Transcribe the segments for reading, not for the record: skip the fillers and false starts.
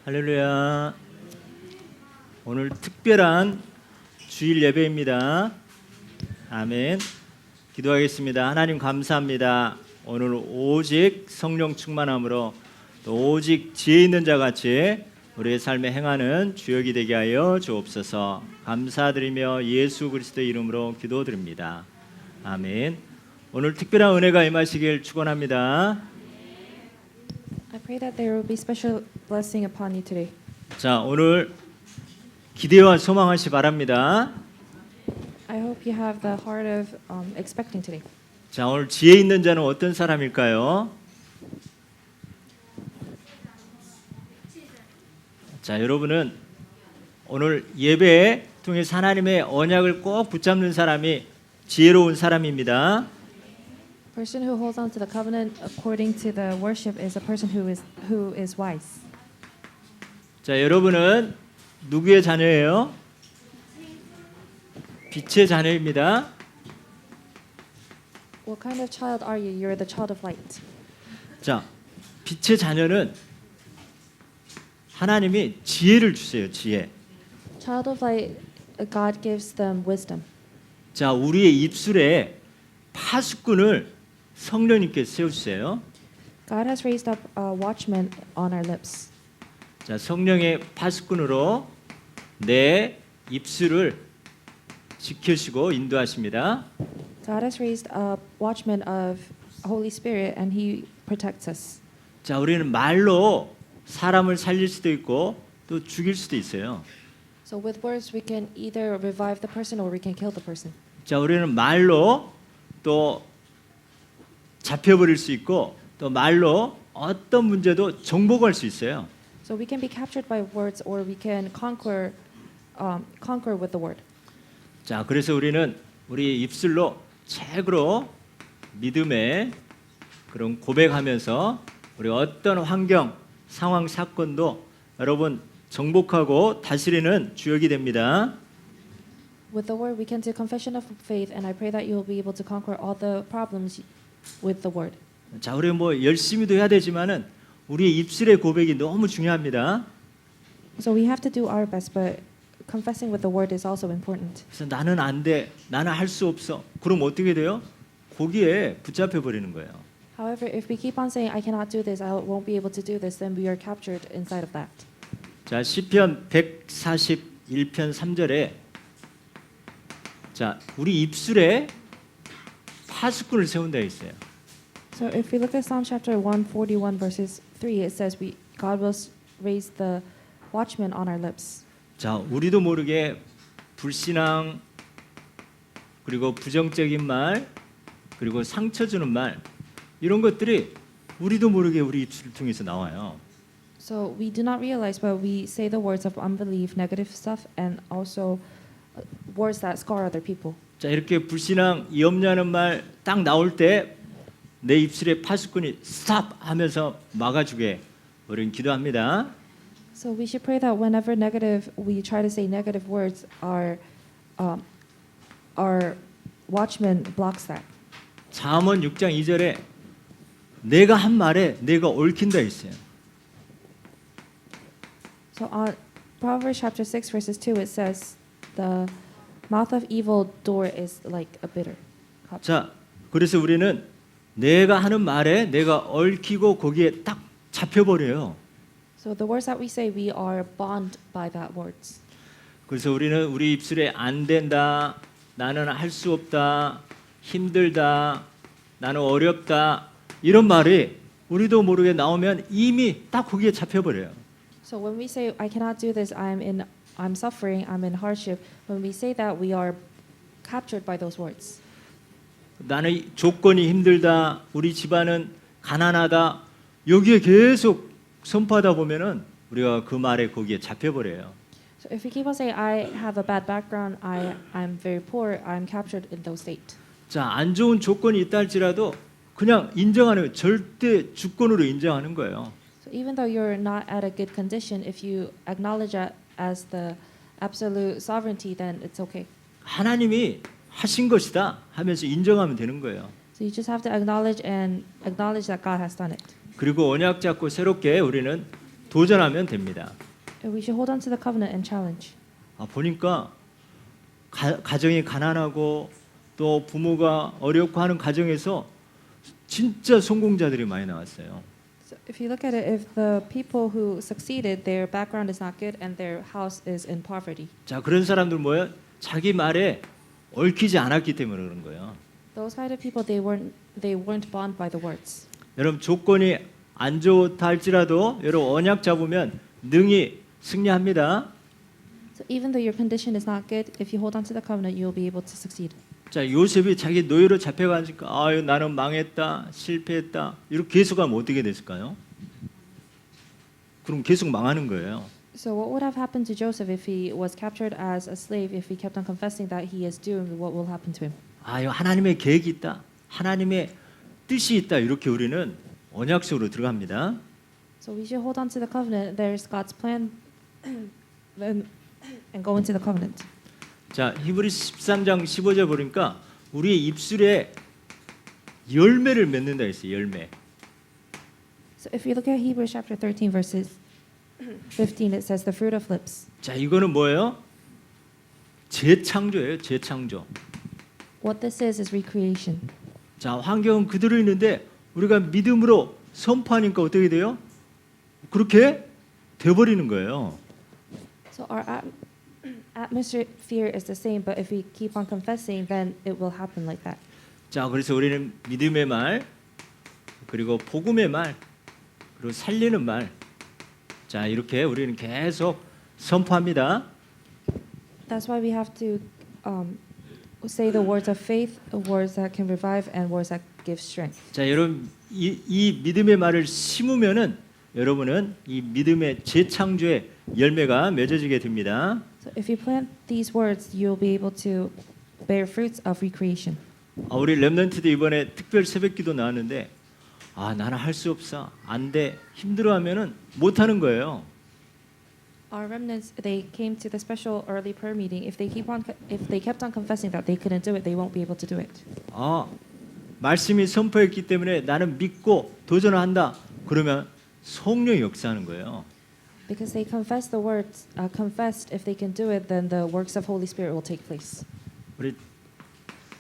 할렐루야. 오늘 특별한 주일 예배입니다. 아멘. 기도하겠습니다. 하나님 감사합니다. 오늘 오직 성령 충만함으로 또 오직 지혜 있는 자 같이 우리의 삶에 행하는 주역이 되게 하여 주옵소서. 감사드리며 예수 그리스도의 이름으로 기도드립니다. 아멘. 오늘 특별한 은혜가 임하시길 축원합니다. I pray that there will be special blessing upon you today. 자, 오늘 기대와 소망하시 바랍니다. I hope you have the heart of expecting today. 자, 오늘 지혜 있는 자는 어떤 사람일까요? 자, 여러분은 오늘 예배 통해서 하나님의 언약을 꼭 붙잡는 사람이 지혜로운 사람입니다. Person who holds on to the covenant according to the worship is a person who is wise. 자, 여러분은 누구의 자녀예요? 빛의 자녀입니다. What kind of child are you? You're the child of light. 자, 빛의 자녀는 하나님이 지혜를 주세요. 지혜. Child of light, God gives them wisdom. 자, 우리의 입술에 파수꾼을 성령님께 세워주세요. God has raised up a watchman on our lips. 자, 성령의 파수꾼으로 내 입술을 지켜주시고 인도하십니다. God has raised a watchman of Holy Spirit and He protects us. 자, 우리는 말로 사람을 살릴 수도 있고 또 죽일 수도 있어요. So with words we can either revive the person or we can kill the person. 자, 우리는 말로 또 잡혀버릴 수 있고 또 말로 어떤 문제도 정복할 수 있어요. So we can be captured by words or we can conquer with the word. 자, 그래서 우리는 우리 입술로 책으로 믿음의 그런 고백하면서 우리 어떤 환경, 상황, 사건도 여러분 정복하고 다스리는 주역이 됩니다. With the word we can do confession of faith and I pray that you will be able to conquer all the problems with the word. 자, 우리 뭐 열심히도 해야 되지만은 우리의 입술의 고백이 너무 중요합니다. So we have to do our best but confessing with the word is also important. 그래서 나는 안 돼, 나는 할 수 없어. 그럼 어떻게 돼요? 거기에 붙잡혀 버리는 거예요. However, if we keep on saying I cannot do this, I won't be able to do this, then we are captured inside of that. 자, 시편 141편 3절에 자, 우리 입술에 파수꾼을 세운다 했어요. So if we look at Psalm chapter 141 verses 3, it says God will raise the watchman on our lips. 자, 우리도 모르게 불신앙 그리고 부정적인 말 그리고 상처 주는 말 이런 것들이 우리도 모르게 우리 입술을 통해서 나와요. So we do not realize, but we say the words of unbelief, negative stuff, and also words that scar other people. 자, 이렇게 불신앙, 염려하는 말 딱 나올 때 내 입술에 파수꾼이 스탑 하면서 막아주게 우리는 기도합니다. So we should pray that whenever we try to say negative words, our watchman blocks that. 잠언 6장 2절에 내가 한 말에 내가 얽힌다 했어요. So on Proverbs chapter 6 verses 2 it says the mouth of evil door is like a bitter cup. 자, 그래서 우리는 내가 하는 말에 내가 얽히고 거기에 딱 잡혀버려요. So the words that we say, we are bound by that words. 그래서 우리는 우리 입술에 안 된다, 나는 할 수 없다, 힘들다, 나는 어렵다 이런 말이 우리도 모르게 나오면 이미 딱 거기에 잡혀버려요. So when we say I cannot do this, I'm suffering, I'm in hardship, when we say that we are captured by those words. 나는 조건이 힘들다, 우리 집안은 가난하다 여기에 계속 선포하다 보면은 우리가 그 말에 거기에 잡혀버려요. So if we keep on saying I have a bad background, I'm very poor, I'm captured in those state. 자, 안 좋은 조건이 있다 할지라도 그냥 인정하는 거예요. 절대 주권으로 인정하는 거예요. So even though you're not at a good condition, if you acknowledge it as the absolute sovereignty, then it's okay. 하나님이 하신 것이다 하면서 인정하면 되는 거예요. So you just have to acknowledge that God has done it. 그리고 언약 잡고 새롭게 우리는 도전하면 됩니다. We should hold on to the covenant and challenge. 보니까 가정이 가난하고 또 부모가 어렵고 하는 가정에서 진짜 성공자들이 많이 나왔어요. So if you look at it, if the people who succeeded, their background is not good and their house is in poverty. 자, 그런 사람들 뭐예요? 자기 말에 얽히지 않았기 때문에 그런 거예요. Those kind of people, they weren't bound by the words. 여러분 조건이 안 좋다 할지라도 여러분 언약 잡으면 능히 승리합니다. So even though your condition is not good, if you hold on to the covenant, you'll be able to succeed. 자, 요셉이 자기 노예로 잡혀가니까 아유 나는 망했다 실패했다 이렇게 계속하면 어떻게 됐을까요? 그럼 계속 망하는 거예요. So what would have happened to Joseph if he was captured as a slave, if he kept on confessing that he is doomed, what will happen to him? 아유 하나님의 계획이 있다, 하나님의 뜻이 있다 이렇게 우리는 언약 속으로 들어갑니다. So we should hold on to the covenant. There's God's plan, and go into the covenant. 자, 히브리서 13장 15절 보니까 우리의 입술에 열매를 맺는다 했어요. 열매. So if you look at Hebrews chapter 13 verses 15, it says the fruit of lips. 자, 이거는 뭐예요? 재창조예요. 재창조. What this is recreation. 자, 환경은 그대로 있는데 우리가 믿음으로 선포하니까 어떻게 돼요? 그렇게 돼버리는 거예요. So our atmosphere is the same, but if we keep on confessing, then it will happen like that. 자, 그래서 우리는 믿음의 말, 그리고 복음의 말, 그리고 살리는 말. 자, 이렇게 우리는 계속 선포합니다. That's why we have to say the words of faith, words that can revive, and words that give strength. 자, 여러분 이 믿음의 말을 심으면은 여러분은 이 믿음의 재창조의 열매가 맺어지게 됩니다. So if you plant these words, you'll be able to bear fruits of recreation. 우리 렘넌트도 이번에 특별 새벽기도 나왔는데 나는 할 수 없어, 안 돼, 힘들어하면은 못 하는 거예요. Our remnants, they came to the special early prayer meeting. If they kept on confessing that they couldn't do it, they won't be able to do it. 말씀이 선포했기 때문에 나는 믿고 도전한다. 그러면 성령이 역사하는 거예요. Because they confessed the words, confessed if they can do it, then the works of Holy Spirit will take place.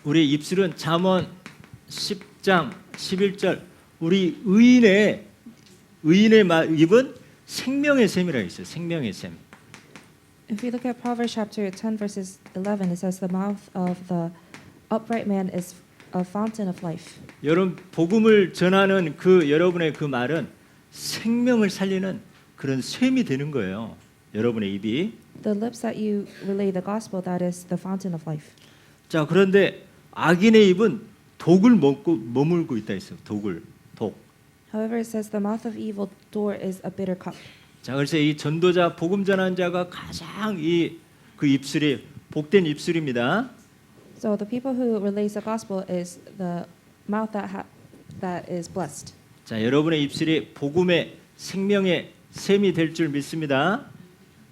우리 입술은 잠언 10장 11절 우리 의인의 입은 생명의 샘이라 있어요. 생명의 샘. If you look at Proverbs chapter 10 verses 11, it says the mouth of the upright man is a fountain of life. 여러분 복음을 전하는 여러분의 그 말은 생명을 살리는 그런 샘이 되는 거예요. 여러분의 입이. The lips that you relay the gospel, that is the fountain of life. 자, 그런데 악인의 입은 독을 머물고 있다 했어요. 독. However, it says the mouth of evil door is a bitter cup. 자, 그래서 이 전도자, 복음 전하는 자가 가장 그 입술이 복된 입술입니다. So the people who relays the gospel is the mouth that is blessed. 자, 여러분의 입술이 복음의 생명의 샘이 될 줄 믿습니다.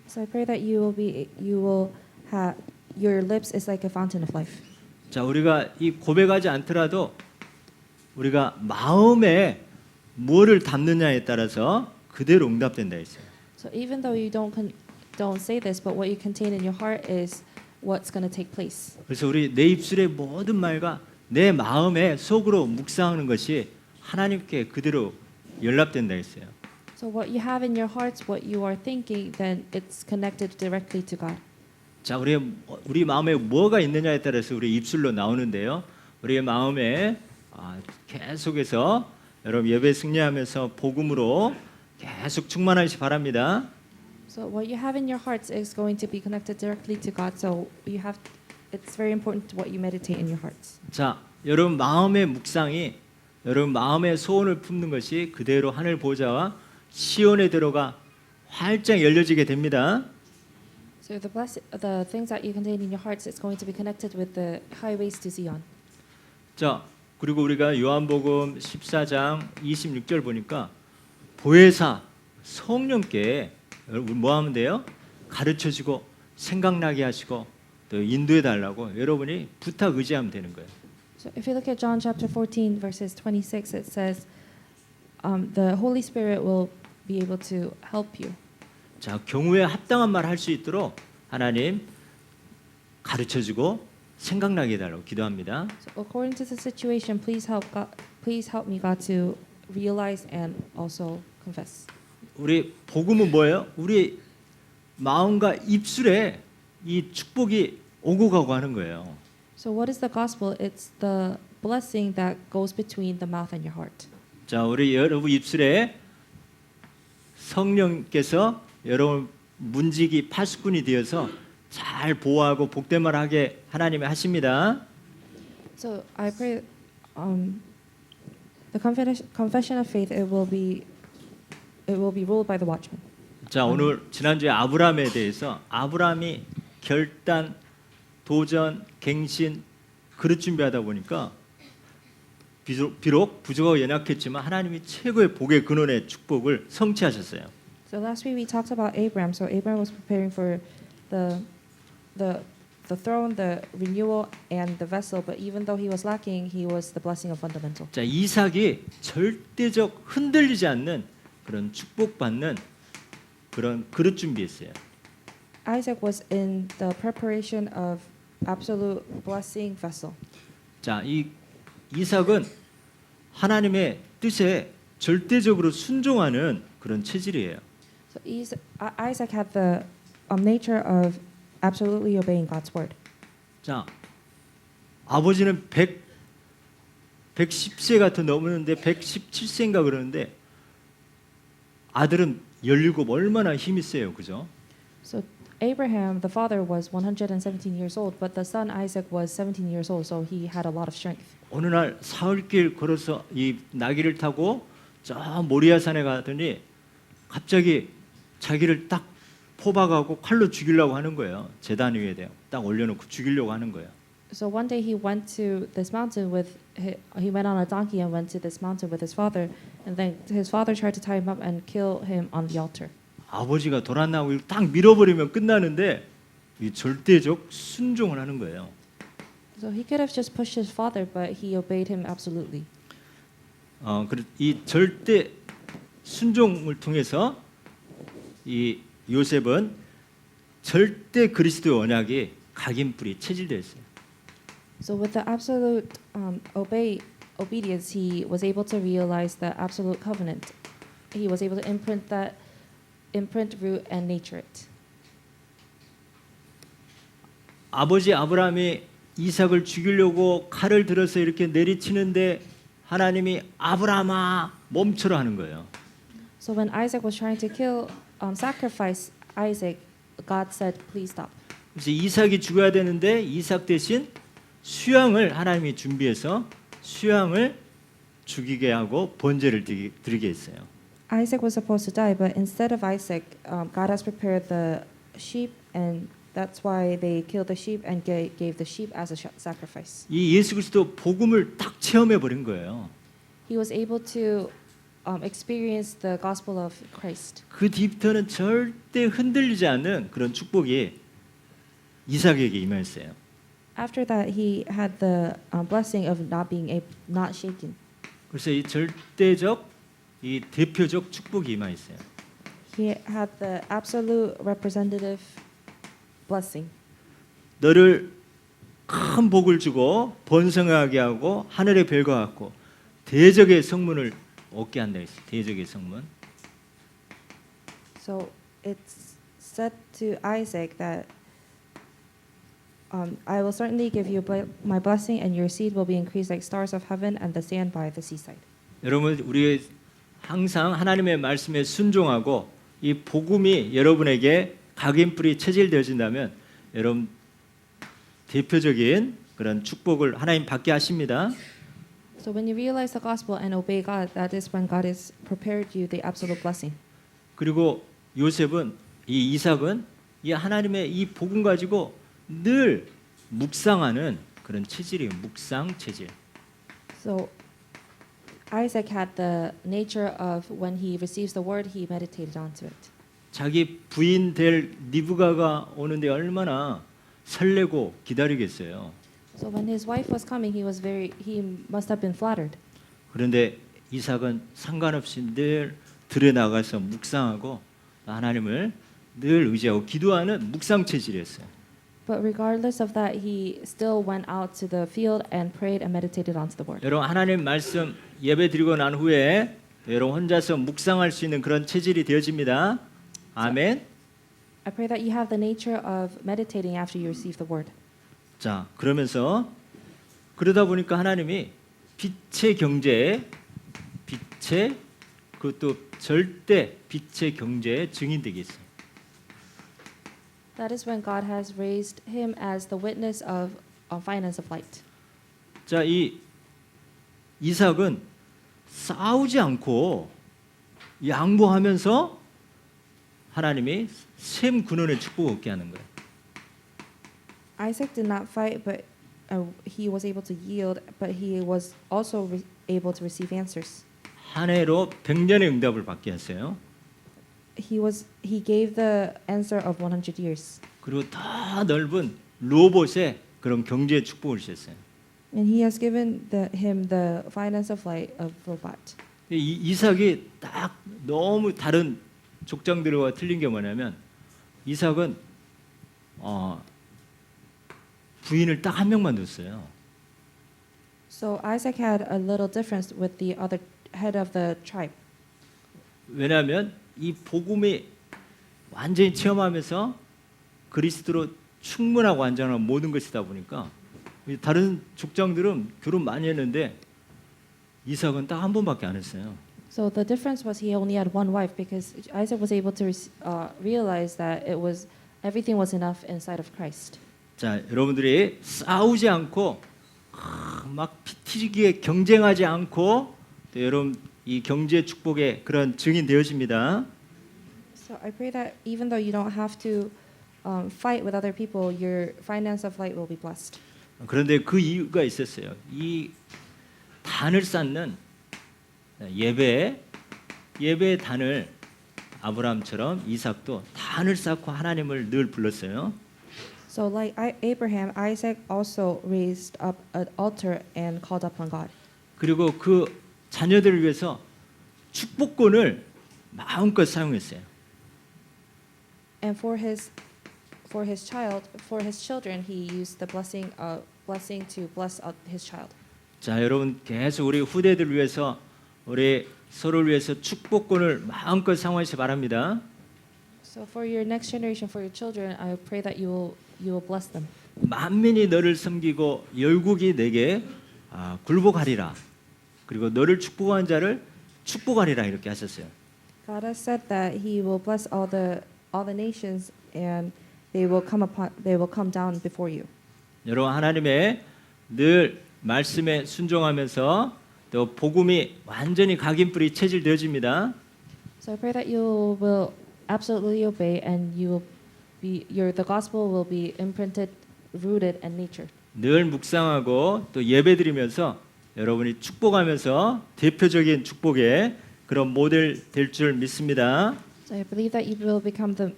So I pray that you will have your lips is like a fountain of life. 자, 우리가 이 고백하지 않더라도 우리가 마음에 뭐를 담느냐에 따라서 그대로 응답된다 했어요. So even though you don't say this, but what you contain in your heart is what's going to take place. 그래서 우리 내 입술의 모든 말과 내 마음의 속으로 묵상하는 것이 하나님께 그대로 연락된다 했어요. So what you have in your hearts, what you are thinking, then it's connected directly to God. 자, 우리 마음에 뭐가 있느냐에 따라서 우리 입술로 나오는데요. 우리의 마음에 계속해서 여러분 예배 승리하면서 복음으로 계속 충만하시 바랍니다. So what you have in your hearts is going to be connected directly to God. So it's very important what you meditate in your hearts. 자, 여러분 마음의 묵상이 여러분 마음의 소원을 품는 것이 그대로 하늘 보좌와 시온에 들어가 활짝 열려지게 됩니다. So the things that you contain in your hearts is going to be connected with the highways to Zion. 자, 그리고 우리가 요한복음 14장 26절 보니까 보혜사 성령께 뭐 하면 돼요? 가르쳐주고 생각나게 하시고 또 인도해 달라고 여러분이 부탁 의지하면 되는 거예요. So if you look at John chapter 14 verses 26, it says the Holy Spirit will be able to help you. 자, 경우에 합당한 말 할 수 있도록 하나님 가르쳐주고 생각나게 해달라고 기도합니다. So according to the situation, please help me, God, to realize and also confess. 우리 복음은 뭐예요? 우리 마음과 입술에 이 축복이 오고 가고 하는 거예요. So what is the gospel? It's the blessing that goes between the mouth and your heart. 자, 우리 여러분 입술에 성령께서 여러분 문지기 파수꾼이 되어서 잘 보호하고 복된 말 하게 하나님이 하십니다. So I pray, the confession of faith it will be ruled by the watchman. 자, 오늘 지난주에 아브라함에 대해서 아브라함이 결단, 도전, 갱신, 그릇 준비하다 보니까 비록 부족하고 연약했지만 하나님이 최고의 복의 근원의 축복을 성취하셨어요. So last week we talked about Abraham. So Abraham was preparing for the throne, the renewal, and the vessel. But even though he was lacking, he was the blessing of fundamental. 자, 이삭이 절대적 흔들리지 않는 그런 축복받는 그런 그릇 준비했어요. Isaac was in the preparation of absolute blessing vessel. 자, 이 이삭은 하나님의 뜻에 절대적으로 순종하는 그런 체질이에요. So Isaac had the nature of absolutely obeying God's word. 자, 아버지는 110세가 더 넘었는데 117세인가 그러는데 아들은 17 얼마나 힘이 세요. 그죠? So Abraham, the father, was 117 years old, but the son Isaac was 17 years old, so he had a lot of strength. 어느 날 사흘길 걸어서 이 나귀를 타고 저 모리아산에 가더니 갑자기 자기를 딱 포박하고 칼로 죽이려고 하는 거예요. 제단 위에 딱 올려놓고 죽이려고 하는 거예요. So one day he went to this mountain he went on a donkey and went to this mountain with his father, and then his father tried to tie him up and kill him on the altar. 아버지가 돌아나고 딱 밀어버리면 끝나는데 이 절대적 순종을 하는 거예요. So he could have just pushed his father, but he obeyed him absolutely. 이 절대 순종을 통해서 이 요셉은 절대 그리스도의 언약이 각인뿌리 체질되었어요. So with the absolute obedience, he was able to realize the absolute covenant. He was able to imprint, root, and nature it. 아버지 아브라함이 이삭을 죽이려고 칼을 들어서 이렇게 내리치는데 하나님이 아브라함아 멈춰라 하는 거예요. So when Isaac was trying to sacrifice Isaac, God said, "Please stop." 그래서 이삭이 죽어야 되는데 이삭 대신 수양을 하나님이 준비해서 수양을 죽이게 하고 번제를 드리게 했어요. Isaac was supposed to die, but instead of Isaac, God has prepared the sheep, and that's why they killed the sheep and gave the sheep as a sacrifice. 이 예수 그리스도 복음을 딱 체험해 버린 거예요. He was able to experience the gospel of Christ. 그 뒤부터는 절대 흔들리지 않는 그런 축복이 이삭에게 임했어요. After that, he had the blessing of not shaken. 그래서 이 절대적 이 대표적 축복이 임하였어요. He had the absolute representative blessing. 너를 큰 복을 주고 번성하게 하고 하늘의 별과 같고 대적의 성문을 얻게 한다 했어요. 대적의 성문. So it's said to Isaac that I will certainly give you my blessing, and your seed will be increased like stars of heaven and the sand by the seaside. 여러분 우리 항상 하나님의 말씀에 순종하고 이 복음이 여러분에게 각인뿌리 체질되어진다면 여러분 대표적인 그런 축복을 하나님 받게 하십니다. So when you realize the gospel and obey God, that is when God has prepared you the absolute blessing. 그리고 요셉은 이 이삭은 이 하나님의 이 복음 가지고 늘 묵상하는 그런 체질이에요. 묵상 체질. So Isaac had the nature of when he receives the word, he meditated onto it. 자기 부인 될 리브가가 오는데 얼마나 설레고 기다리겠어요. So when his wife was coming, he must have been flattered. 그런데 이삭은 상관없이 늘 들에 나가서 묵상하고 하나님을 늘 의지하고 기도하는 묵상 체질이었어요. But regardless of that, he still went out to the field and prayed and meditated onto the word. 여러분 하나님 말씀 예배 드리고 난 후에 여러분 혼자서 묵상할 수 있는 그런 체질이 되어집니다. 아멘. I pray that you have the nature of meditating after you receive the word. 자, 그러면서 그러다 보니까 하나님이 빛의 경제에 그것도 절대 빛의 경제에 증인되게 했어요. That is when God has raised him as the witness of finance of light. 자, 이 이삭은 싸우지 않고 양보하면서 하나님이 셈 근원의 축복을 얻게 하는 거예요. Isaac did not fight, but he was able to yield, but he was also able to receive answers. 한 해로 100년의 응답을 받게 했어요. He gave the answer of 100 years. 그리고 더 넓은 로봇의 그런 경제의 축복을 주셨어요. And he has given him the finance of light of Robot. 이삭이 딱 너무 다른 족장들과 틀린 게 뭐냐면 이삭은 부인을 딱 한 명만 뒀어요. So Isaac had a little difference with the other head of the tribe. 왜냐하면 이 복음이 완전히 체험하면서 그리스도로 충분하고 완전한 모든 것이다 보니까 다른 족장들은 결혼 많이 했는데 이삭은 딱 한 번밖에 안 했어요. So the difference was he only had one wife because Isaac was able to realize that everything was enough inside of Christ. 자, 여러분들이 싸우지 않고 막 피튀기게 경쟁하지 않고 또 여러분 이 경제 축복의 그런 증인 되어집니다. So I pray that even though you don't have to fight with other people, your finance of light will be blessed. 그런데 그 이유가 있었어요. 이 단을 쌓는 예배의 단을 아브라함처럼 이삭도 단을 쌓고 하나님을 늘 불렀어요. So like Abraham, Isaac also raised up an altar and called upon God. 그리고 그 자녀들을 위해서 축복권을 마음껏 사용했어요. And for his children, he used the blessing to bless his child. 자, 여러분 계속 우리 후대들 위해서 우리 서로를 위해서 축복권을 마음껏 사용하시 바랍니다. So for your next generation, for your children, I pray that you will bless them. 만민이 너를 섬기고 열국이 내게 굴복하리라. 그리고 너를 축복한 자를 축복하리라 이렇게 하셨어요. God has said that He will bless all the nations, and they will come down before you. 여러분 하나님의 늘 말씀에 순종하면서 또 복음이 완전히 각인뿌리 체질되어집니다. So I pray that you will absolutely obey, and the gospel will be imprinted, rooted, and nurtured. 늘 묵상하고 또 예배드리면서 여러분이 축복하면서 대표적인 축복의 그런 모델 될 줄 믿습니다. So I believe that you will become the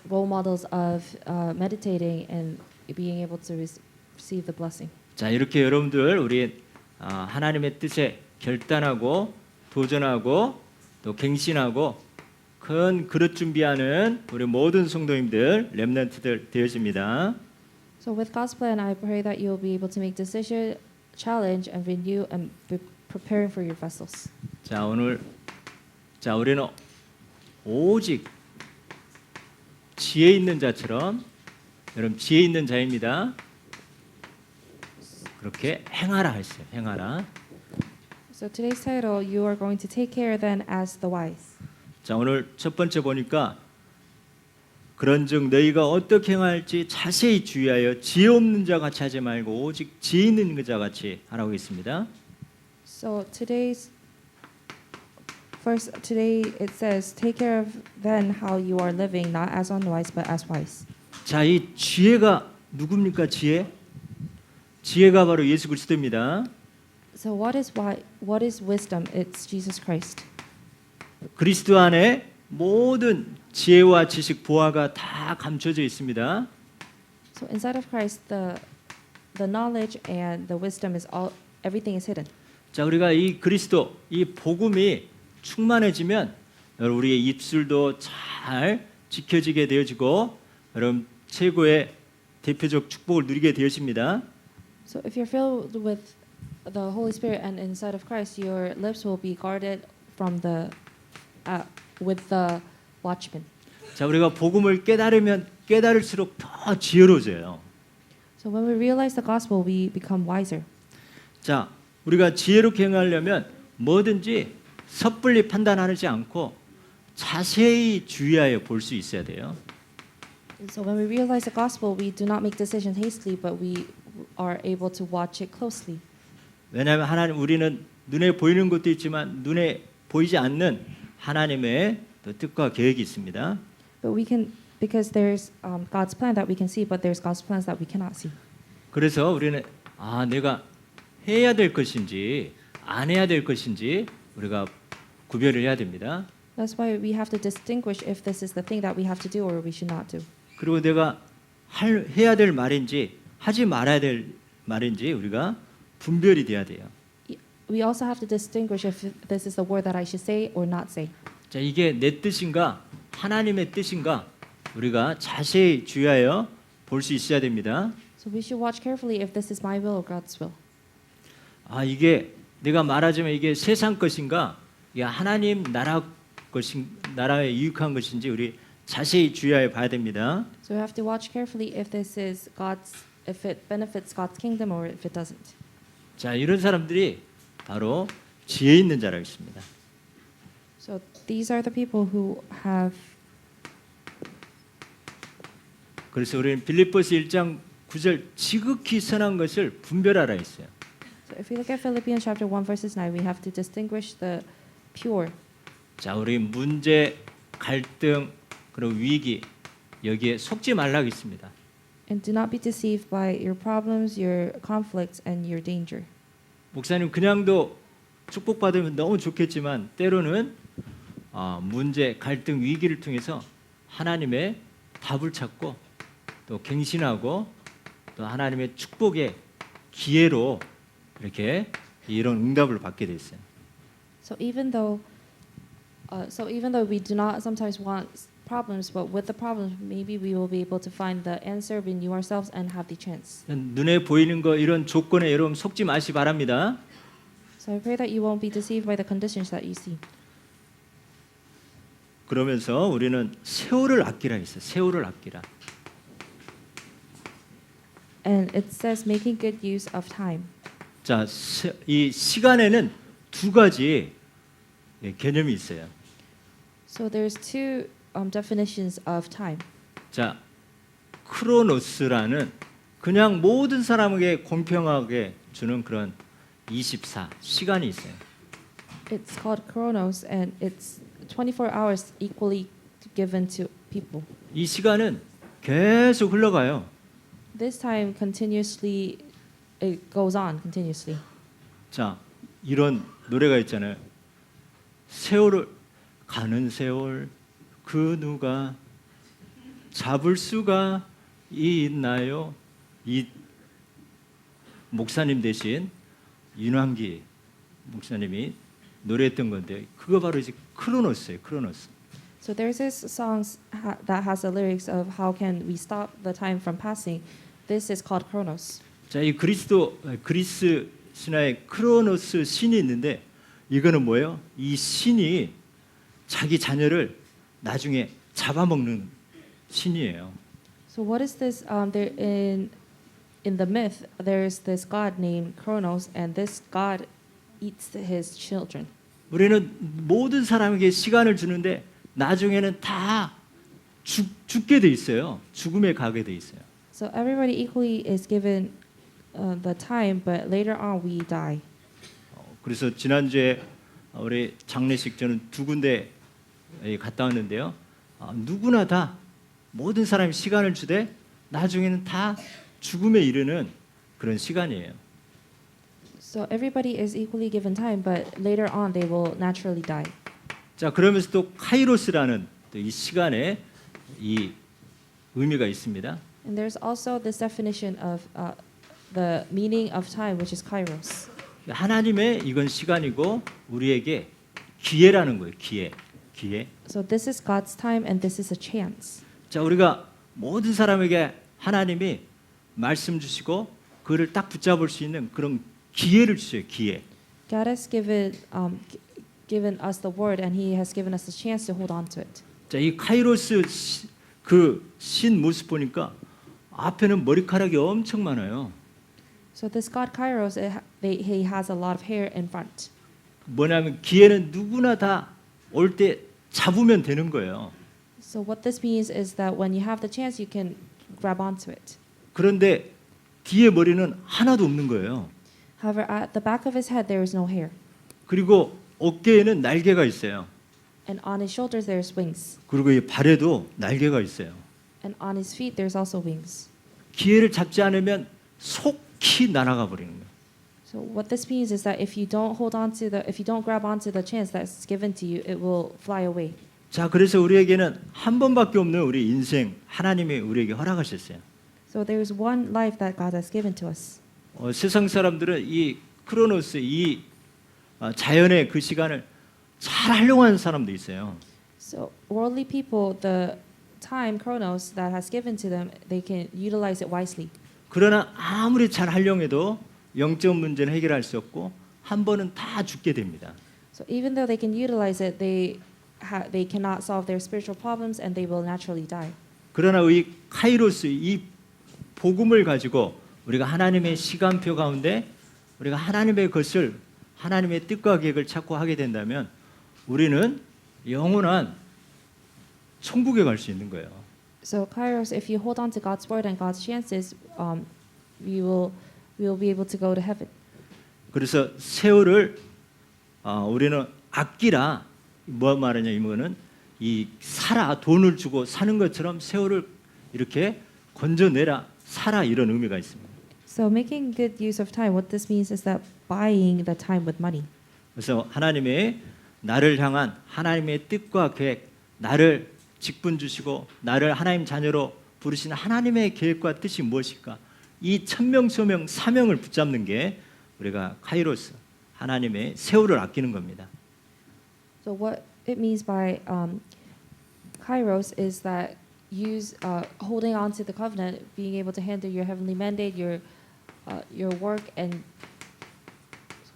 role models of meditating and being able to receive the blessing. 자, 이렇게 여러분들 우리 하나님의 뜻에 결단하고 도전하고 또 갱신하고 큰 그릇 준비하는 우리 모든 성도님들 렘넌트들 되어집니다. So with God's plan, I pray that you will be able to make decision, challenge, and renew, and be preparing for your vessels. 자, 우리는 오직 지혜 있는 자처럼 여러분 지혜 있는 자입니다. 그렇게 행하라 했어요. 행하라. So today's title, you are going to take care then as the wise. 자, 오늘 첫 번째 보니까 그런즉 너희가 어떻게 행할지 자세히 주의하여 지혜 없는 자 같이 하지 말고 오직 지혜 있는 자 같이 하라고 했습니다. So today it says, take care of then how you are living, not as unwise but as wise. 자, 이 지혜가 누굽니까? 지혜가 바로 예수 그리스도입니다. So what is wisdom? It's Jesus Christ. 그리스도 안에 모든 지혜와 지식 보화가 다 감춰져 있습니다. So inside of Christ, the knowledge and the wisdom everything is hidden. 자, 우리가 이 그리스도, 이 복음이 충만해지면 여러분 우리의 입술도 잘 지켜지게 되어지고 여러분 최고의 대표적 축복을 누리게 되어집니다. So if you're filled with the Holy Spirit and inside of Christ, your lips will be guarded from with the watchman. 자, 우리가 복음을 깨달으면 깨달을수록 더 지혜로워져요. So when we realize the gospel, we become wiser. 자, 우리가 지혜롭게 행하려면 뭐든지 섣불리 판단하지 않고 자세히 주의하여 볼 수 있어야 돼요. So when we realize the gospel, we do not make decisions hastily, but we are able to watch it closely. 왜냐하면 하나님 우리는 눈에 보이는 것도 있지만 눈에 보이지 않는 하나님의 또 뜻과 계획이 있습니다. But we can, because there's God's plan that we can see, but there's God's plans that we cannot see. 그래서 우리는 내가 해야 될 것인지 안 해야 될 것인지 우리가 구별을 해야 됩니다. That's why we have to distinguish if this is the thing that we have to do or we should not do. 그리고 내가 해야 될 말인지 하지 말아야 될 말인지 우리가 분별이 돼야 돼요. We also have to distinguish if this is the word that I should say or not say. 자, 이게 내 뜻인가 하나님의 뜻인가 우리가 자세히 주의하여 볼 수 있어야 됩니다. So we should watch carefully if this is my will or God's will. 이게 내가 말하자면 이게 세상 것인가 이게 하나님 나라에 유익한 것인지 우리 자세히 주의하여 봐야 됩니다. So we have to watch carefully if this is if it benefits God's kingdom or if it doesn't. 자, 이런 사람들이 바로 지혜 있는 자라고 있습니다. So these are the people who have. 그래서 우리는 빌립보서 1장 9절 지극히 선한 것을 분별하라 했어요. So if we look at Philippians chapter 1 verses 9, we have to distinguish the pure. 자, 우리 문제, 갈등, 그리고 위기 여기에 속지 말라고 있습니다. And do not be deceived by your problems, your conflicts, and your danger. 목사님 그냥도 축복받으면 너무 좋겠지만 때로는 문제, 갈등, 위기를 통해서 하나님의 답을 찾고 또 갱신하고 또 하나님의 축복의 기회로 이렇게 이런 응답을 받게 돼 있어요. So even though we do not sometimes want problems, but with the problems, maybe we will be able to find the answer, renew ourselves, and have the chance. 눈에 보이는 거 이런 조건에 여러분 속지 마시 바랍니다. So I pray that you won't be deceived by the conditions that you see. 그러면서 우리는 세월을 아끼라 했어요. 세월을 아끼라. And it says making good use of time. 자, 이 시간에는 두 가지 개념이 있어요. So there's two definitions of time. 자, 크로노스라는 그냥 모든 사람에게 공평하게 주는 그런 24 시간이 있어요. It's called Chronos, and it's 24 hours equally given to people. 이 시간은 계속 흘러가요. This time continuously, it goes on continuously. 자, 이런 노래가 있잖아요. 세월을 가는 세월 그 누가 잡을 수가 있나요? 이 목사님 대신 윤환기 목사님이 노래했던 건데 그거 바로 이제 크로노스예요. 크로노스. So there's this song that has the lyrics of how can we stop the time from passing. This is called Chronos. 자, 이 그리스 신화에 크로노스 신이 있는데 이거는 뭐예요? 이 신이 자기 자녀를 나중에 잡아먹는 신이에요. So what is this? There in the myth, there's this god named Chronos, and this god eats his children. 우리는 모든 사람에게 시간을 주는데 나중에는 다 죽게 돼 있어요. 죽음에 가게 돼 있어요. So everybody equally is given the time, but later on we die. 그래서 지난주에 우리 장례식 저는 두 군데 갔다 왔는데요. 누구나 다 모든 사람이 시간을 주되 나중에는 다 죽음에 이르는 그런 시간이에요. So everybody is equally given time, but later on they will naturally die. 자, 그러면서 또 카이로스라는 또 이 시간에 이 의미가 있습니다. And there's also this definition of the meaning of time, which is kairos. 하나님의 이건 시간이고 우리에게 기회라는 거예요. 기회. So this is God's time and this is a chance. 자, 우리가 모든 사람에게 하나님이 말씀 주시고 그를 딱 붙잡을 수 있는 그런 기회를 주세요. 기회. God has given us the word and He has given us the chance to hold on to it. 자, 이 카이로스 그 신 모습 보니까 앞에는 머리카락이 엄청 많아요. So this God Kairos, he has a lot of hair in front. 뭐냐면 기회는 누구나 다 올 때 잡으면 되는 거예요. So what this means is that when you have the chance, you can grab onto it. 그런데 뒤에 머리는 하나도 없는 거예요. However, at the back of his head, there is no hair. 그리고 어깨에는 날개가 있어요. And on his shoulders, there's wings. 그리고 이 발에도 날개가 있어요. And on his feet, there's also wings. 기회를 잡지 않으면 속히 날아가 버리는 거예요. So what this means is that if you don't grab onto the chance that's given to you, it will fly away. 자, 그래서 우리에게는 한 번밖에 없는 우리 인생 하나님이 우리에게 허락하셨어요. So there is one life that God has given to us. 세상 사람들은 이 크로노스, 이 자연의 그 시간을 잘 활용하는 사람도 있어요. So worldly people, the time chronos that has given to them, they can utilize it wisely. 그러나 아무리 잘 활용해도 영적 문제는 해결할 수 없고 한 번은 다 죽게 됩니다. So even though they can utilize it, they cannot solve their spiritual problems and they will naturally die. 그러나 이 카이로스, 이 복음을 가지고 우리가 하나님의 시간표 가운데 우리가 하나님의 것을 하나님의 뜻과 계획을 찾고 하게 된다면 우리는 영원한 천국에 갈 수 있는 거예요. So Kairos, if you hold on to God's word and God's chances, we will be able to go to heaven. 그래서 세월을 우리는 아끼라. 뭐 말하냐 이거는 이 살아 돈을 주고 사는 것처럼 세월을 이렇게 건져내라 살아 이런 의미가 있습니다. So making good use of time, what this means is that buying the time with money. 그래서 하나님의 나를 향한 하나님의 뜻과 계획, 나를 직분 주시고 나를 하나님 자녀로 부르신 하나님의 계획과 뜻이 무엇일까? 이 천명소명 사명을 붙잡는 게 우리가 카이로스 하나님의 세월을 아끼는 겁니다. So what it means by Kairos is that holding on to the covenant, being able to handle your heavenly mandate, your work, and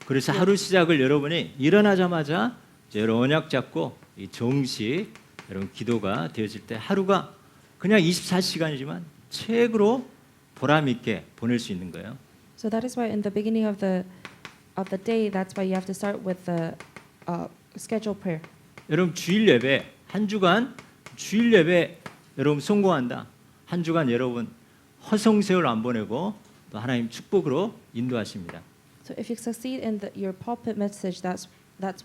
그래서 하루 시작을 여러분이 일어나자마자 여러분 언약 잡고 이 정식 여러분 기도가 되어질 때 하루가 그냥 24시간이지만 최고로 보람 있게 보낼 수 있는 거예요. so that is why in the beginning of the day, that's why you have to start with the scheduled prayer. 여러분 주일 예배 한 주간 주일 예배 여러분 성공한다. 한 주간 여러분 허송세월 안 보내고 또 하나님 축복으로 인도하십니다. So if you succeed in your pulpit message, that's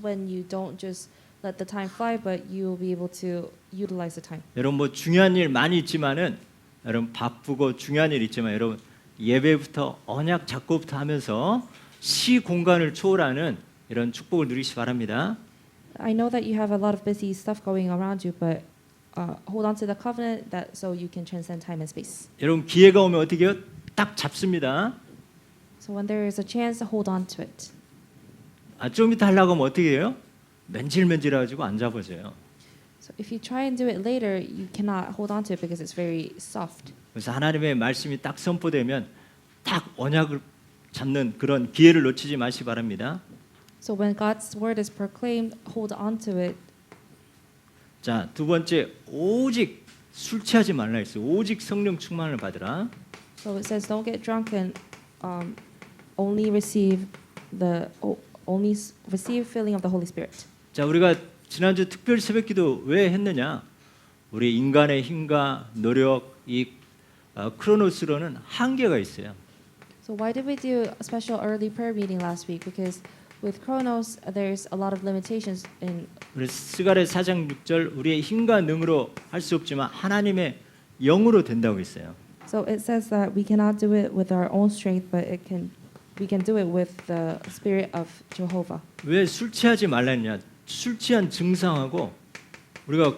when you don't just let the time fly, but you will be able to utilize the time. 여러분 뭐 중요한 일 많이 있지만은 여러분 바쁘고 중요한 일 있지만 여러분 예배부터 언약 작고부터 하면서 시 공간을 초월하는 이런 축복을 누리시기 바랍니다. I know that you have a lot of busy stuff going around you, but hold on to the covenant that so you can transcend time and space. 여러분 기회가 오면 어떻게 해요? 딱 잡습니다. So when there is a chance, hold on to it. 좀 이따 하려고 하면 어떻게 해요? 맨질맨질해가지고 안 잡아져요. So if you try and do it later, you cannot hold on to it because it's very soft. 그래서 하나님의 말씀이 딱 선포되면 딱 언약을 잡는 그런 기회를 놓치지 마시기 바랍니다. So when God's word is proclaimed, hold on to it. 자, 두 번째 오직 술 취하지 말라 했어요. 오직 성령 충만을 받으라. So it says, don't get drunk and only receive filling of the Holy Spirit. 자, 우리가 지난주 특별 새벽기도 왜 했느냐? 우리 인간의 힘과 노력, 이 크로노스로는 한계가 있어요. So why did we do a special early prayer meeting last week? Because with Chronos, there's a lot of limitations in. 우리 스가랴 4장 6절 우리의 힘과 능으로 할 수 없지만 하나님의 영으로 된다고 했어요. So it says that we cannot do it with our own strength, but we can do it with the Spirit of Jehovah. 왜 술 취하지 말라냐? 술 취한 증상하고 우리가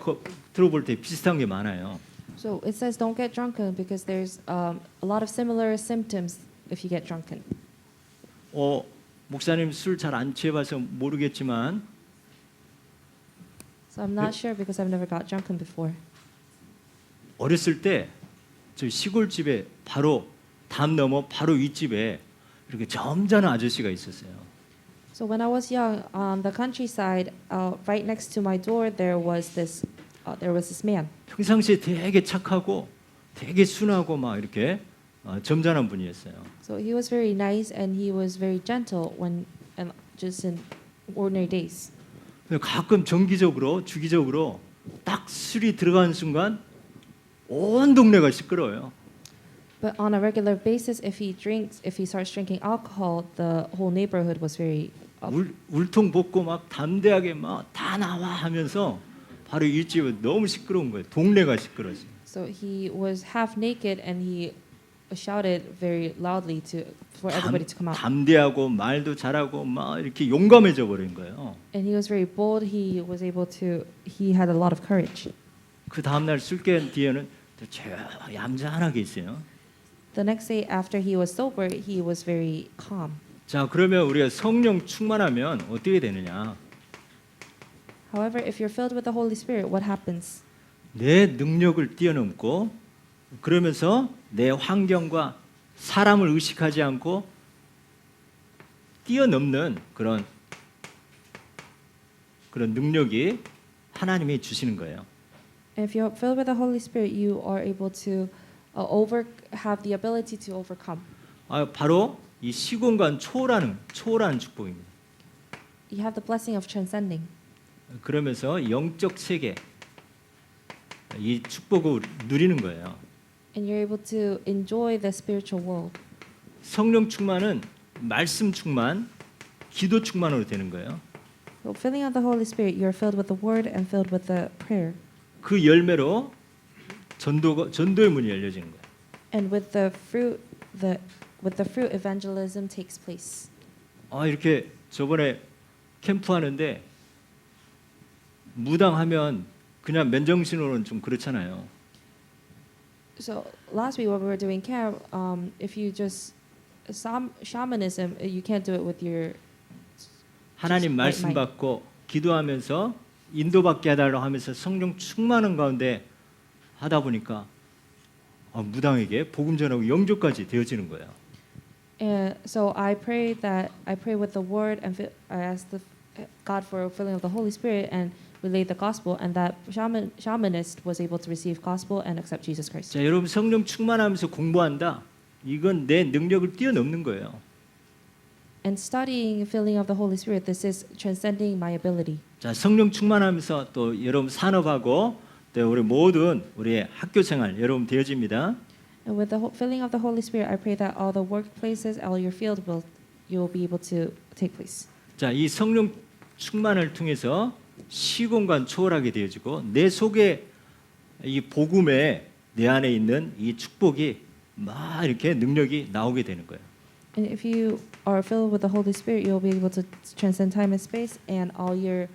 들어볼 때 비슷한 게 많아요. So it says don't get drunken because there's a lot of similar symptoms if you get drunken. 목사님 술 잘 안 취해봐서 모르겠지만 So I'm not sure because I've never got drunken before. 어렸을 때 저 시골집에 바로 담 넘어 바로 윗집에 이렇게 점잖은 아저씨가 있었어요. So when I was young, on the countryside, right next to my door, there was this man. 평상시에 되게 착하고 되게 순하고 막 이렇게 점잖은 분이었어요. So he was very nice and he was very gentle when and just in ordinary days. 근데 가끔 정기적으로 주기적으로 딱 술이 들어가는 순간 온 동네가 시끄러워요. But on a regular basis, if he starts drinking alcohol, the whole neighborhood was very 울통 벗고 막 담대하게 막 다 나와 하면서 바로 일집은 너무 시끄러운 거예요. 동네가 시끄러워요. So he was half naked and he shouted very loudly for everybody to come out. 담대하고 말도 잘하고 막 이렇게 용감해져 버린 거예요. And he was very bold. He had a lot of courage. 그 다음 날 술 깬 뒤에는 얌전하게 있어요. The next day after he was sober, he was very calm. 자, 그러면 우리가 성령 충만하면 어떻게 되느냐? However, if you're filled with the Holy Spirit, what happens? 내 능력을 뛰어넘고 그러면서 내 환경과 사람을 의식하지 않고 뛰어넘는 그런 능력이 하나님이 주시는 거예요. If you're filled with the Holy Spirit, you are able to have the ability to overcome. 바로 이 시공간 초월하는 축복입니다. You have the blessing of transcending. 그러면서 영적 세계 이 축복을 누리는 거예요. And you're able to enjoy the spiritual world. 성령 충만은 말씀 충만, 기도 충만으로 되는 거예요. So filling of the Holy Spirit, you're filled with the Word and filled with the prayer. 그 열매로 전도의 문이 열려지는 거예요. And with the fruit, evangelism takes place. 이렇게 저번에 캠프 하는데 무당하면 그냥 맨정신으로는 좀 그렇잖아요. So last week when we were doing camp, if you just shamanism, you can't do it with your 하나님 말씀 받고 기도하면서 인도받게 해달라고 하면서 성령 충만한 가운데 하다 보니까 무당에게 복음 전하고 영접까지 되어지는 거예요. And so I pray with the word and I ask God for a filling of the Holy Spirit and relay the gospel, and that shamanist was able to receive gospel and accept Jesus Christ. 자, 여러분 성령 충만하면서 공부한다. 이건 내 능력을 뛰어넘는 거예요. And studying filling of the Holy Spirit, this is transcending my ability. 자, 성령 충만하면서 또 여러분 산업하고 또 우리 모든 우리의 학교 생활 여러분 되어집니다. And with the filling of the Holy Spirit, I pray that all the workplaces, all your field you'll be able to take place. 자, 이 성령 충만을 통해서 시공간 초월하게 되어지고 내 속에 이 복음에 내 안에 있는 이 축복이 막 이렇게 능력이 나오게 되는 거예요. And if you are filled with the Holy Spirit, you'll be able to transcend time and space, and all your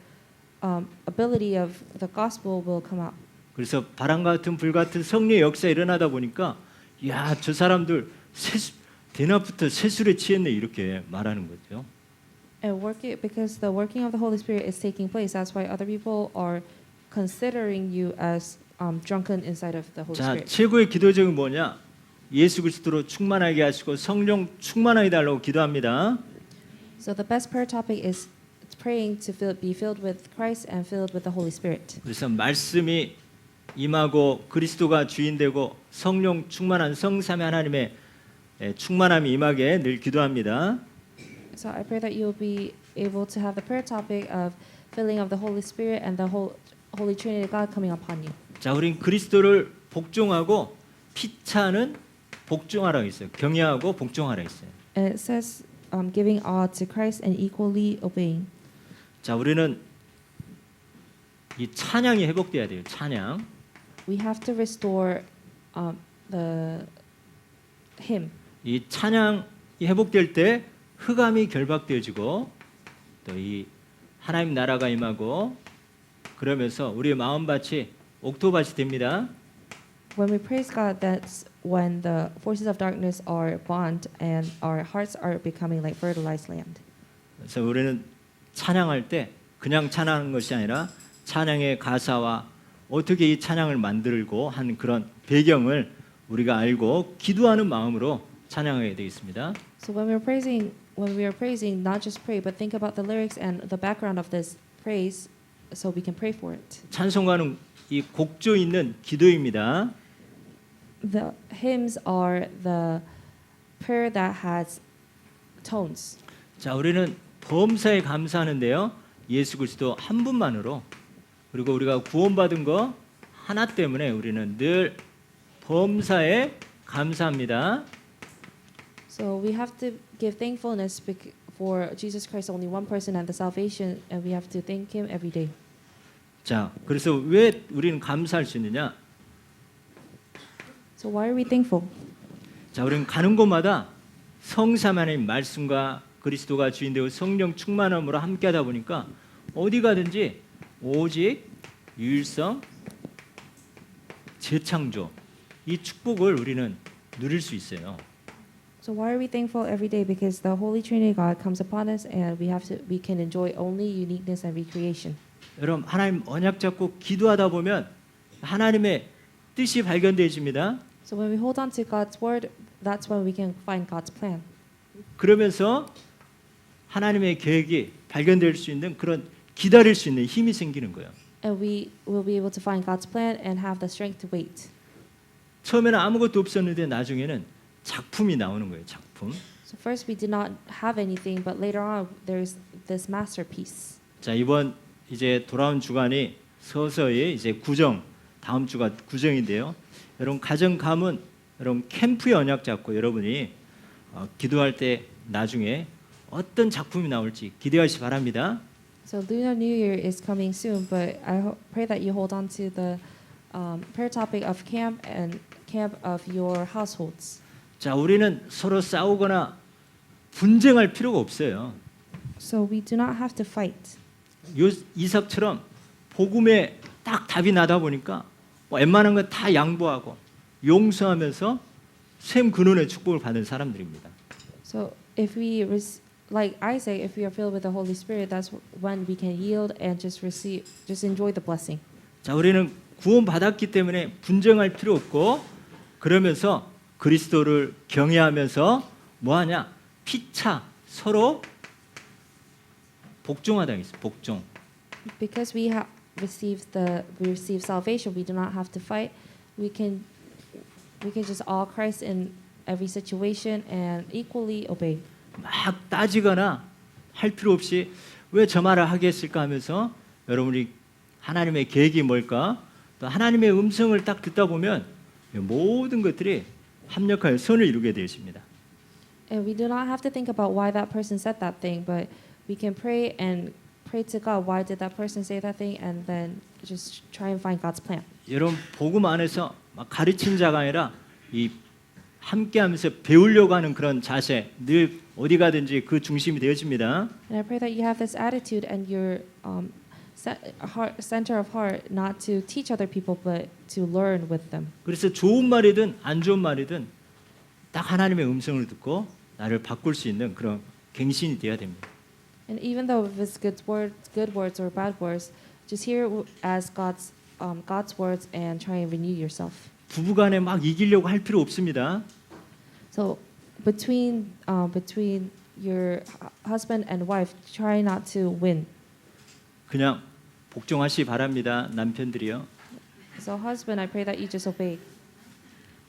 ability of the gospel will come out. 그래서 바람 같은 불 같은 성령의 역사 일어나다 보니까 야, 저 사람들 대낮부터 세술에 취했네 이렇게 말하는 거죠. And because the working of the Holy Spirit is taking place, that's why other people are considering you as drunken inside of the Holy 자, Spirit. 최고의 기도적은 뭐냐? 예수 그리스도로 충만하게 하시고 성령 충만하게 달라고 기도합니다. So the best prayer topic is praying to be filled with Christ and filled with the Holy Spirit. 그래서 말씀이 임하고 그리스도가 주인되고 성령 충만한 성삼위 하나님의 충만함이 임하게 늘 기도합니다. So I pray that you'll be able to have the prayer topic of filling of the Holy Spirit and the Holy Trinity of God coming upon you. 자, 우린 그리스도를 복종하고 피차는 복종하라 했어요. 경외하고 복종하라 했어요. And it says giving all to Christ and equally obeying. 자, 우리는 이 찬양이 회복돼야 돼요. 찬양. We have to restore the hymn. 이 찬양이 회복될 때 흑암이 결박되어지고 또 이 하나님 나라가 임하고 그러면서 우리의 마음밭이 옥토밭이 됩니다. When we praise God, that's when the forces of darkness are bound and our hearts are becoming like fertilized land. 그래서 우리는 찬양할 때 그냥 찬양하는 것이 아니라 찬양의 가사와 어떻게 이 찬양을 만들고 한 그런 배경을 우리가 알고 기도하는 마음으로 찬양하게 되겠습니다. So when we are praising, not just pray, but think about the lyrics and the background of this praise, so we can pray for it. 찬송가는 이 곡조 있는 기도입니다. The hymns are the prayer that has tones. 자, 우리는 범사에 감사하는데요. 예수 그리스도 한 분만으로, 그리고 우리가 구원받은 거 하나 때문에 우리는 늘 범사에 감사합니다. So we have to give thankfulness for Jesus Christ, only one person, and the salvation, and we have to thank Him every day. 자, 그래서 왜 우리는 감사할 수 있느냐? So why are we thankful? 자, 우리는 가는 곳마다 성삼 하나님 말씀과 그리스도가 주인 되고 성령 충만함으로 함께하다 보니까 어디 가든지 오직 유일성, 재창조, 이 축복을 우리는 누릴 수 있어요. So why are we thankful every day? Because the Holy Trinity God comes upon us, and we can enjoy only uniqueness and recreation. 여러분, 하나님 언약 잡고 기도하다 보면 하나님의 뜻이 발견되어집니다. So when we hold on to God's word, that's when we can find God's plan. 그러면서 하나님의 계획이 발견될 수 있는 그런 기다릴 수 있는 힘이 생기는 거예요. And we will be able to find God's plan and have the strength to wait. 처음에는 아무것도 없었는데 나중에는 작품이 나오는 거예요. 작품. So first we did not have anything, but later on there's this masterpiece. 자, 이번 이제 돌아온 주간이 서서히 이제 구정, 다음 주가 구정인데요. 여러분 가정 가문, 여러분 캠프의 언약 잡고 여러분이 기도할 때 나중에 어떤 작품이 나올지 기대하시 바랍니다. So Lunar New Year is coming soon, but pray that you hold on to the prayer topic of camp and camp of your households. 자, 우리는 서로 싸우거나 분쟁할 필요가 없어요. So we do not have to fight. 이삭처럼 복음에 딱 답이 나다 보니까 웬만한 건 다 양보하고 용서하면서 샘 근원의 축복을 받은 사람들입니다. So if we like Isaac, if we are filled with the Holy Spirit, that's when we can yield and just enjoy the blessing. 자, 우리는 구원 받았기 때문에 분쟁할 필요 없고 그러면서 그리스도를 경외하면서 뭐하냐? 피차 서로 복종하다 했어요. 복종. Because we have received salvation, we do not have to fight. We can just all Christ in every situation and equally obey. 막 따지거나 할 필요 없이 왜 저 말을 하게 했을까 하면서 여러분이 하나님의 계획이 뭘까? 또 하나님의 음성을 딱 듣다 보면 모든 것들이 합력하여 선을 이루게 되십니다. And we do not have to think about why that person said that thing, but we can pray to God. Why did that person say that thing? And then just try and find God's plan. 여러분 복음 안에서 막 가르친 자가 아니라 이 함께하면서 배우려고 하는 그런 자세 늘 어디 가든지 그 중심이 되어집니다. And I pray that you have this attitude and your center of heart, not to teach other people, but to learn with them. 그래서 좋은 말이든 안 좋은 말이든 딱 하나님의 음성을 듣고 나를 바꿀 수 있는 그런 갱신이 되어야 됩니다. And even though if it's good words or bad words, just hear it as God's words and try and renew yourself. 부부간에 막 이기려고 할 필요 없습니다. So between your husband and wife, try not to win. 그냥 복종하시 바랍니다. 남편들이요. So husband, I pray that you just obey.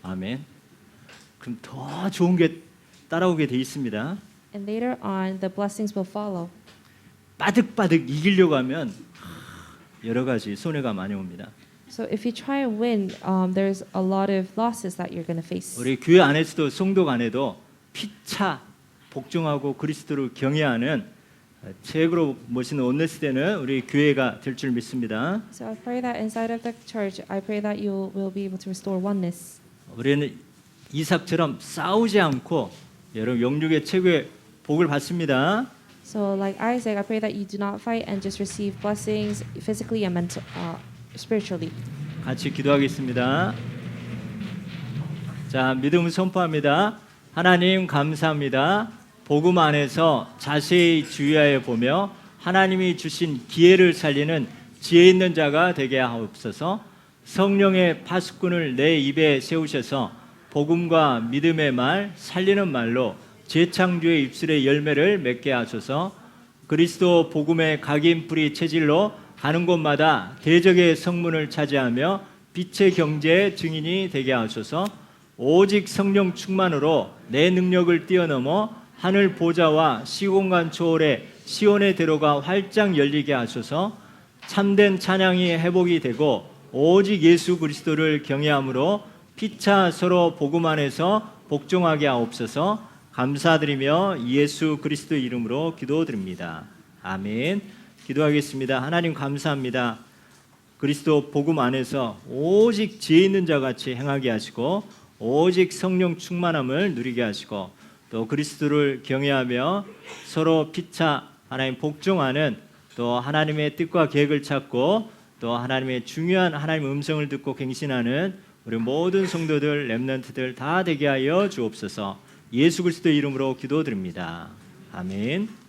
아멘. 그럼 더 좋은 게 따라오게 돼 있습니다. And later on, the blessings will follow. 빠득빠득 이기려고 하면 여러 가지 손해가 많이 옵니다. So if you try and win, there's a lot of losses that you're going to face. 우리 교회 안에서도 성도 간에도 피차 복종하고 그리스도를 경외하는 최고로 멋있는 온네스되는 우리 교회가 될 줄 믿습니다. So I pray that inside of the church, I pray that you will be able to restore oneness. 우리는 이삭처럼 싸우지 않고 여러분 영육의 최고의 복을 받습니다. So like Isaac, I pray that you do not fight and just receive blessings physically and spiritually. 같이 기도하겠습니다. 자, 믿음을 선포합니다. 하나님 감사합니다. 복음 안에서 자세히 주의하여 보며 하나님이 주신 기회를 살리는 지혜 있는 자가 되게 하옵소서. 성령의 파수꾼을 내 입에 세우셔서 복음과 믿음의 말, 살리는 말로 재창조의 입술의 열매를 맺게 하소서. 그리스도 복음의 각인 뿌리 체질로 가는 곳마다 대적의 성문을 차지하며 빛의 경제의 증인이 되게 하소서. 오직 성령 충만으로 내 능력을 뛰어넘어 하늘 보좌와 시공간 초월의 시온의 대로가 활짝 열리게 하소서. 참된 찬양이 회복이 되고 오직 예수 그리스도를 경외함으로 피차 서로 복음 안에서 복종하게 하옵소서. 감사드리며 예수 그리스도 이름으로 기도드립니다. 아멘. 기도하겠습니다. 하나님 감사합니다. 그리스도 복음 안에서 오직 지혜 있는 자 같이 행하게 하시고 오직 성령 충만함을 누리게 하시고 또 그리스도를 경외하며 서로 피차 하나님 복종하는 또 하나님의 뜻과 계획을 찾고 또 하나님의 중요한 하나님 음성을 듣고 갱신하는 우리 모든 성도들 렘넌트들 다 되게 하여 주옵소서. 예수 그리스도 이름으로 기도드립니다. 아멘.